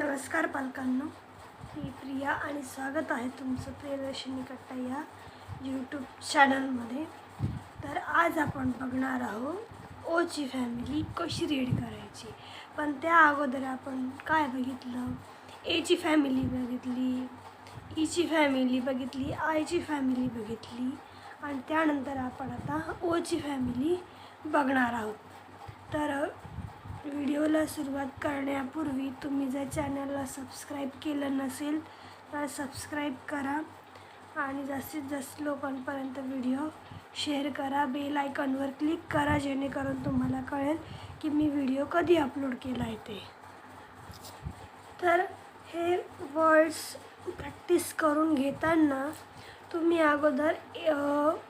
नमस्कार पालकांनो, मी प्रिया आणि स्वागत आहे तुमचं प्रियदर्शिनी कट्टा या यूट्यूब चॅनलमध्ये. तर आज आपण बघणार आहोत ओची फॅमिली कशी रीड करायची. पण त्या अगोदर आपण काय बघितलं, एची फॅमिली बघितली, ईची फॅमिली बघितली, आयची फॅमिली बघितली आणि त्यानंतर आपण आता ओची फॅमिली बघणार आहोत. तर व्हिडिओला सुरुवात करण्यापूर्वी तुम्ही जर चॅनलला सबस्क्राईब केलं नसेल तर सबस्क्राईब करा आणि जास्तीत जास्त लोकांपर्यंत व्हिडिओ शेअर करा. बेल आयकॉनवर क्लिक करा जेणेकरून तुम्हाला कळेल की मी व्हिडिओ कधी अपलोड केला आहे ते. तर हे वर्ड्स प्रॅक्टिस करून घेताना तुम्ही अगोदर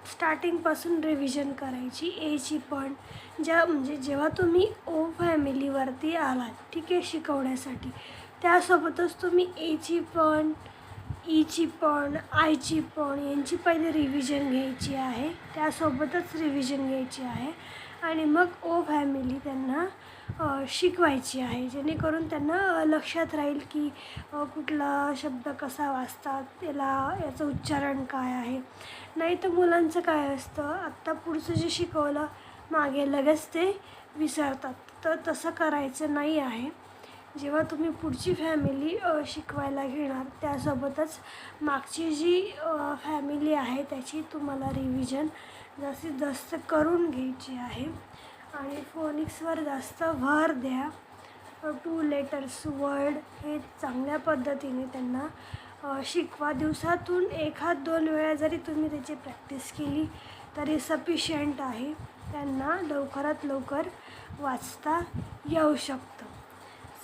स्टार्टिंगपासून रिव्हिजन करायची. एची पण जेव्हा तुम्ही ओ फॅमिलीवरती आलात, ठीक आहे, शिकवण्यासाठी, त्यासोबतच तुम्ही एची पण, ईची पण, आयची पण यांची पहिले रिव्हिजन घ्यायची आहे, त्यासोबतच रिव्हिजन घ्यायची आहे आणि मग ओ फॅमिली त्यांना शिकवायची आहे जेणेकरून त्यांना लक्षात राहील की कुठला शब्द कसा वाचतात, याचं उच्चारण काय आहे. नाही तर मुलांचं काय असतं, आत्ता पुढचं जे शिकवलं मागे लगेच ते विसरतात. तर तसं करायचं नाही आहे. जेव्हा तुम्ही पुढची फॅमिली शिकवायला घेणार त्यासोबतच मागची जी फॅमिली आहे त्याची तुम्हाला रिव्हिजन जास्तीत जास्त करून घ्यायची आहे आणि फोनिक्सवर जास्त भर द्या. 2 लेटर्स वर्ड हे चांगल्या पद्धतीने त्यांना शिकवा. दिवसातून 1-2 वेळा जरी तुम्ही त्याची प्रॅक्टिस केली तरी सफिशियंट आहे. त्यांना लवकरात लवकर वाचता येऊ शकतं.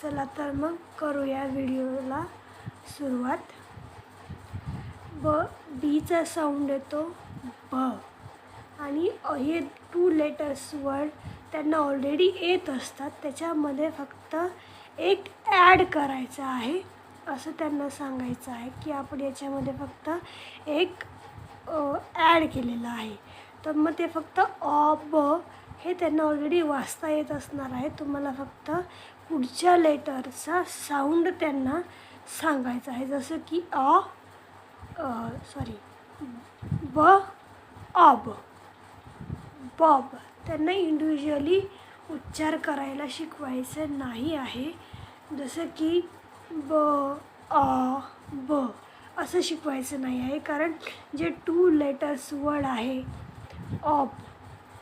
चला तर मग करूया व्हिडिओला सुरुवात. बीचा साऊंड येतो ब आणि हे 2 लेटर्स वर्ड त्यांना ऑलरेडी येत असतात, त्याच्यामध्ये फक्त एक ॲड करायचं आहे असं त्यांना सांगायचं आहे की आपण याच्यामध्ये फक्त एक ॲड केलेलं आहे. तर मग ते फक्त अ ब हे त्यांना ऑलरेडी वाचता येत असणार आहे. तुम्हाला फक्त पुढच्या लेटरचा साऊंड त्यांना सांगायचा आहे, जसं की ब, अब, बॉब. त्यांना इंडिव्हिज्युअली उच्चार करायला शिकवायचं नाही आहे, जसं की ब, ब असं शिकवायचं नाही आहे. कारण जे 2 लेटर्स वर्ड आहे ऑब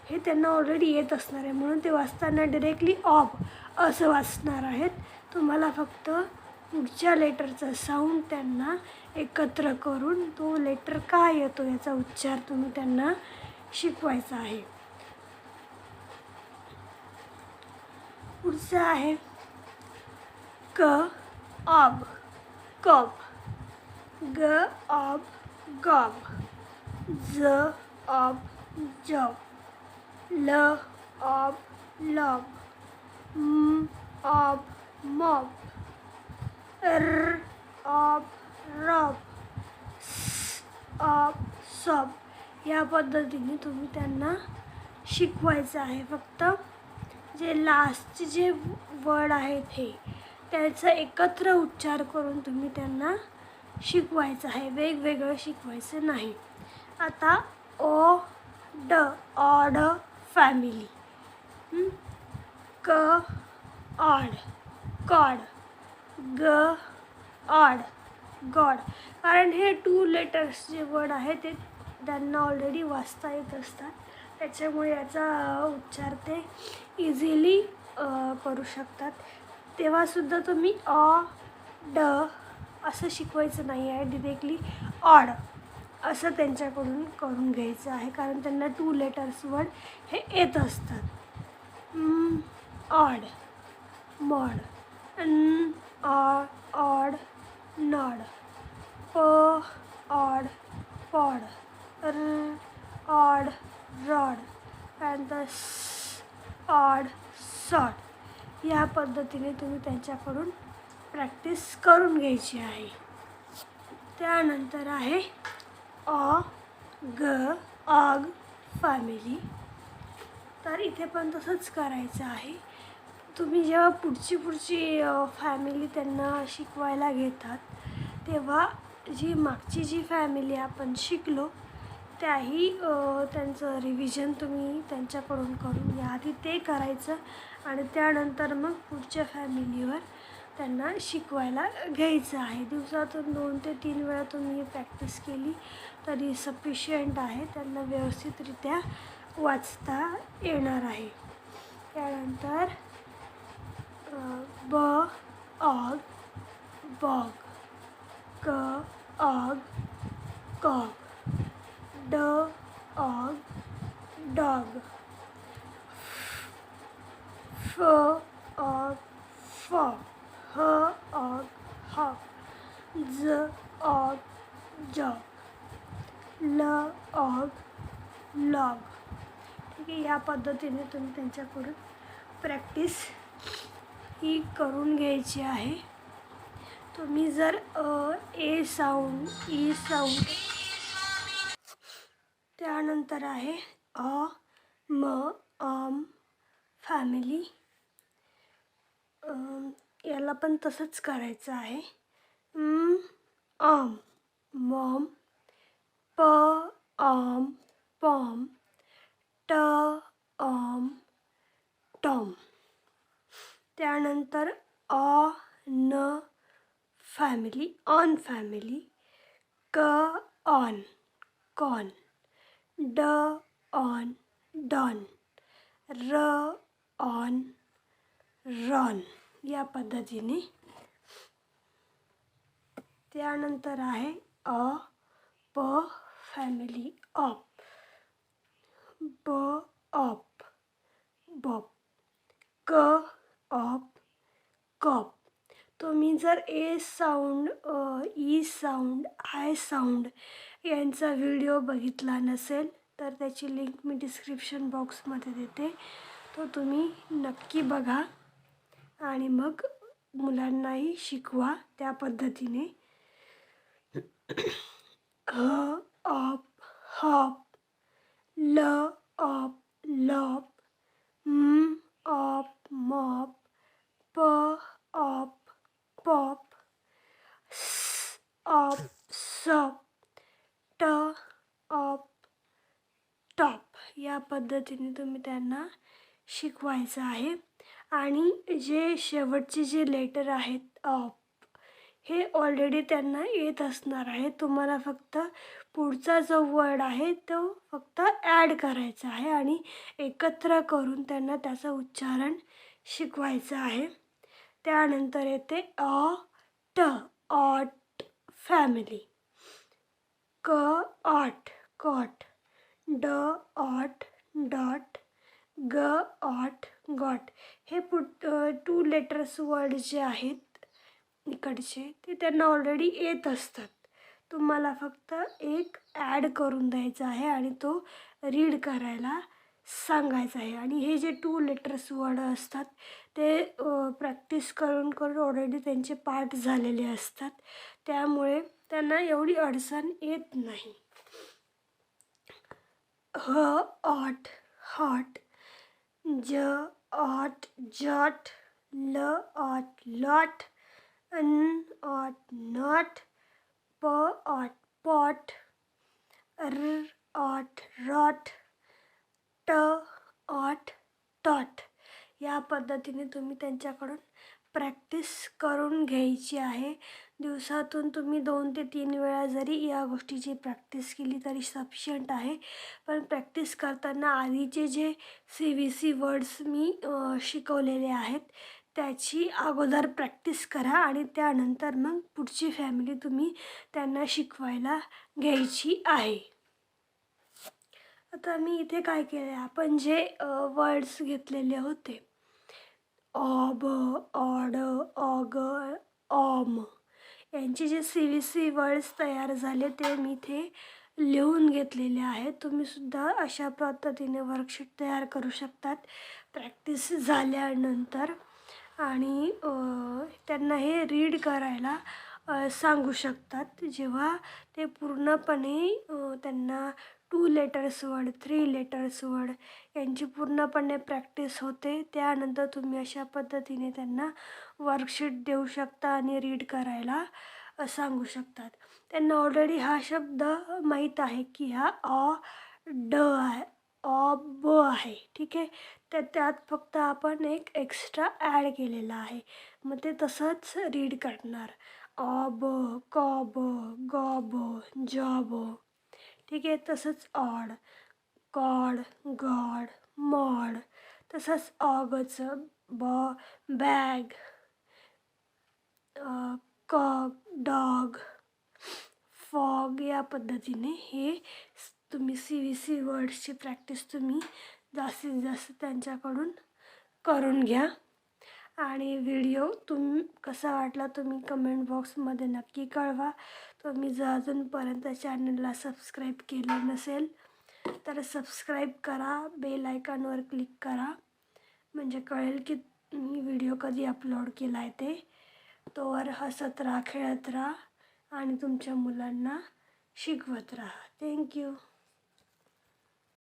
हे त्यांना ऑलरेडी येत असणार आहे, म्हणून ते वाचताना डिरेक्टली ऑब असं वाचणार आहेत. तुम्हाला फक्त पुढच्या लेटरचा साऊंड त्यांना एकत्र करून तो लेटर काय येतो याचा उच्चार तुम्ही त्यांना शिकवायचा आहे. पुढचं आहे क, ऑब, कब, ग, ऑब, गॉब, ज, ऑब, जॉब, ल, ऑब, लॉब, म, ऑब, मॉब, र, ऑब, रॉब, स, ऑब, सॉब. या पद्धतीने तुम्ही त्यांना शिकवायचं आहे. फक्त जे लास्टचे जे वर्ड आहेत हे त्याचा एकत्र उच्चार करून तुम्ही त्यांना शिकवायचं आहे, वेगवेगळं शिकवायचं नाही. आता ओ ड, ऑड फॅमिली. क, ऑड, कॉड, ग, ऑड, गॉड. कारण हे 2 लेटर्स जे वर्ड आहेत ते त्यांना ऑलरेडी वाचता येत असतात, त्याच्यामुळे याचा उच्चार ते इझिली करू शकतात. तेव्हासुद्धा तुम्ही ऑ ड असं शिकवायचं नाही आहे, डिरेक्टली ऑड असं त्यांच्याकडून करून घ्यायचं आहे, कारण त्यांना 2 लेटर्स वर्ड हे येत असतात. ऑड, मॉड, ऑड, नॉड, प, ऑड, पॉड, र, ऑड, रॉड, त्यानंतर स, ऑड, सॉड. या पद्धतीने तुम्ही त्यांच्याकडून प्रॅक्टिस करून घ्यायची आहे. त्यानंतर आहे ऑ, ग, ऑग फॅमिली. तर इथे पण तसंच करायचं आहे. तुम्ही जेव्हा पुढची फॅमिली त्यांना शिकवायला घेतात तेव्हा मागची जी फॅमिली आपण शिकलो त्याही त्यांचं रिव्हिजन तुम्ही त्यांच्याकडून करून घ्या. आधी ते करायचं आणि त्यानंतर मग पुढच्या फॅमिलीवर त्यांना शिकवायला घ्यायचं आहे. दिवसातून 2 ते 3 वेळा तुम्ही प्रॅक्टिस केली तरी सफिशियंट आहे. त्यांना व्यवस्थितरित्या वाचता येणार आहे. त्यानंतर ब ऑग बॉग, क ऑग कॉग, ड ऑग डॉग, फ ऑग फॉग, ह ऑग हॉग, ज ऑग जॉग, ल ऑग लॉग. ठीक आहे, या पद्धतीने तुम्ही त्यांच्याकडून प्रॅक्टिस ही करून घ्यायची आहे. तुम्ही जर ए साऊंड, ई साऊंड, त्यानंतर आहे अ म ऑम फॅमिली, याला पण तसंच करायचं आहे. ऑम मॉम, प ऑम पॉम, ट ऑम टॉम. त्यानंतर o n family, on family, c on con, d on don, r on ron. या पद्धतीने. त्यानंतर आहे a p family, op, b op bop, c op cop. तुम्ही जर A sound, E sound, I sound यांचा video बघितला नसेल तर त्याची लिंक मी डिस्क्रिप्शन बॉक्समध्ये देते. तो तुम्ही नक्की बघा आणि मग मुलांनाही शिकवा त्या पद्धतीने. ह ऑप हॉप, ल ऑप लॉप, म ऑप मॉप, प ऑप पॉप, स ऑप सॉप, ट ऑप टॉप. या पद्धतीने तुम्ही त्यांना शिकवायचं आहे. आणि जे शेवटचे जे लेटर आहेत ऑप, हे ऑलरेडी त्यांना येत असणार आहे. तुम्हाला फक्त पुढचा जो वर्ड आहे तो फक्त ॲड करायचा आहे आणि एकत्र करून त्यांना त्याचं उच्चारण शिकवायचं आहे. त्यानंतर येते अ ट ऑट फॅमिली, क ऑट कॉट, ड ऑट डॉट, ग ऑट गॉट. हे 2 लेटर्स वर्ड जे आहेत इकडचे ते त्यांना ऑलरेडी येत असतात. तुम्हाला फक्त एक ॲड करून द्यायचा आहे आणि तो रीड करायला सांगायचं आहे. आणि हे जे 2 लेटर्स वर्ड असतात ते प्रॅक्टिस करून करून ऑलरेडी त्यांचे पाठ झालेले असतात. त्यामुळे त्यांना एवढी अडचण येत नाही. ह ऑट हॉट, ज ऑट जॉट, ल ऑट लॉट, न ऑट नॉट, प ऑट पॉट, र ऑट रॉट, ट ऑट टॉट. या पद्धतीने तुम्ही त्यांच्याकडून प्रॅक्टिस करून घ्यायची आहे. दिवसातून तुम्ही 2 ते 3 वेळा जरी या गोष्टीची प्रॅक्टिस केली तरी सफिशियंट आहे. पण प्रॅक्टिस करताना आधीचे जे CVC वर्ड्स मी शिकवलेले आहेत त्याची अगोदर प्रॅक्टिस करा आणि त्यानंतर मग पुढची फॅमिली तुम्ही त्यांना शिकवायला घ्यायची आहे. आता मी इथे काय केलं आहे, आपण जे वर्ड्स घेतलेले होते ऑब, ऑड, ऑग, ऑम, यांचे जे CVC वर्ड्स तयार झाले ते मी इथे लिहून घेतलेले आहेत. तुम्हीसुद्धा अशा पद्धतीने वर्कशीट तयार करू शकतात प्रॅक्टिस झाल्यानंतर. आणि त्यांना हे रीड करायला सांगू शकतात. जेव्हा ते पूर्णपणे त्यांना 2 लेटर्स वर्ड, 3 लेटर्स वर्ड यांची पूर्णपणे प्रॅक्टिस होते. त्यानंतर तुम्ही अशा पद्धतीने त्यांना वर्कशीट देऊ शकता आणि रीड करायला सांगू शकतात. त्यांना ऑलरेडी हा शब्द माहीत आहे की हा ड आहे, ब आहे, ठीक आहे. तर त्यात फक्त आपण एक एक्स्ट्रा ॲड केलेला आहे. मग ते तसंच रीड करणार ब, क ब, ग ब, ज ब, ठीक आहे. तसंच ऑड, कॉड, गॉड, मॉड. तसंच ऑगचं बॅग, कॉक, डॉग, फॉग. या पद्धतीने हे तुम्ही CVC वर्ड्सची प्रॅक्टिस तुम्ही जास्तीत जास्त त्यांच्याकडून करून घ्या. आणि व्हिडिओ कसा वाटला तुम्ही कमेंट बॉक्समध्ये नक्की कळवा. तुम्ही जर अजूनपर्यंत चॅनलला सबस्क्राईब केलं नसेल तर सबस्क्राईब करा, बेल आयकॉनवर क्लिक करा, म्हणजे कळेल की मी व्हिडिओ कधी अपलोड केला आहे ते. तोवर हसत राहा, खेळत राहा आणि तुमच्या मुलांना शिकवत राहा. थँक्यू.